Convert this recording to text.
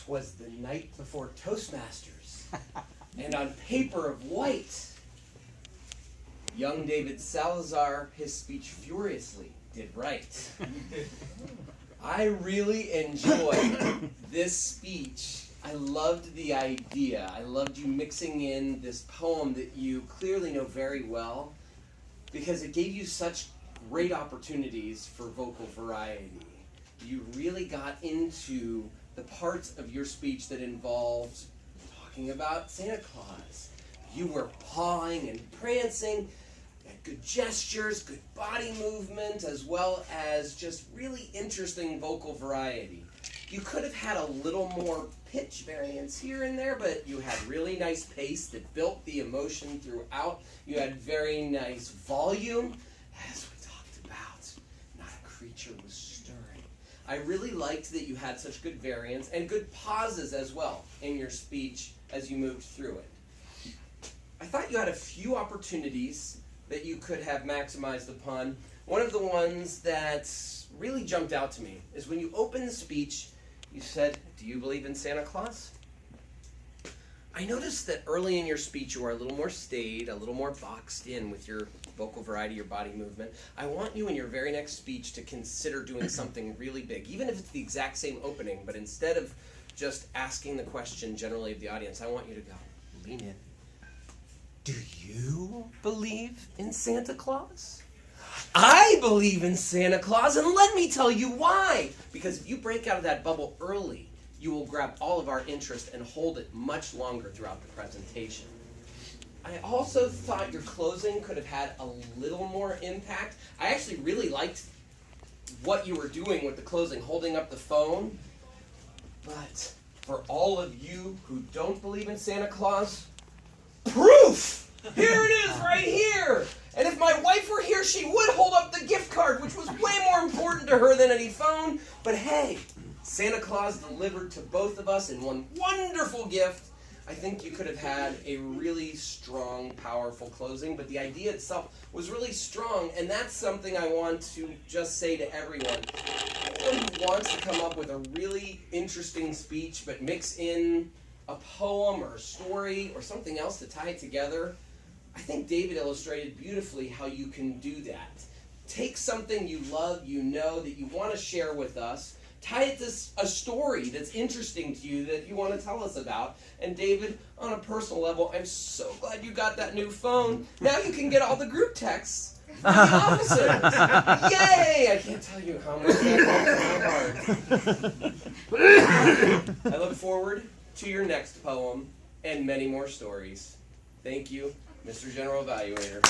'Twas the night before Toastmasters, and on paper of white, young David Salazar his speech furiously did write. I really enjoyed this speech. I loved the idea. I loved you mixing in this poem that you clearly know very well, because it gave you such great opportunities for vocal variety. You really got into the parts of your speech that involved talking about Santa Claus. You were pawing and prancing, you had good gestures, good body movement, as well as just really interesting vocal variety. You could have had a little more pitch variance here and there, but you had really nice pace that built the emotion throughout. You had very nice volume, as we talked about. Not a creature was stirring. I really liked that you had such good variance and good pauses as well in your speech as you moved through it. I thought you had a few opportunities that you could have maximized upon. One of the ones that really jumped out to me is when you opened the speech, you said, "Do you believe in Santa Claus?" I noticed that early in your speech you were a little more staid, a little more boxed in with your vocal variety, your body movement. I want you in your very next speech to consider doing something really big, even if it's the exact same opening, but instead of just asking the question generally of the audience, I want you to go, lean in. Do you believe in Santa Claus? I believe in Santa Claus, and let me tell you why. Because if you break out of that bubble early, you will grab all of our interest and hold it much longer throughout the presentation. I also thought your closing could have had a little more impact. I actually really liked what you were doing with the closing, holding up the phone. But for all of you who don't believe in Santa Claus, proof! Here it is right here! And if my wife were here, she would hold up the gift card, which was way more important to her than any phone. But hey, Santa Claus delivered to both of us in one wonderful gift. I think you could have had a really strong, powerful closing, but the idea itself was really strong, and that's something I want to just say to everyone. Anyone who wants to come up with a really interesting speech, but mix in a poem or a story or something else to tie it together, I think David illustrated beautifully how you can do that. Take something you love, you know, that you want to share with us, tie it to a story that's interesting to you that you want to tell us about. And David, on a personal level, I'm so glad you got that new phone. Now you can get all the group texts from the officers. Yay! I can't tell you how much that makes my heart. I look forward to your next poem and many more stories. Thank you, Mr. General Evaluator.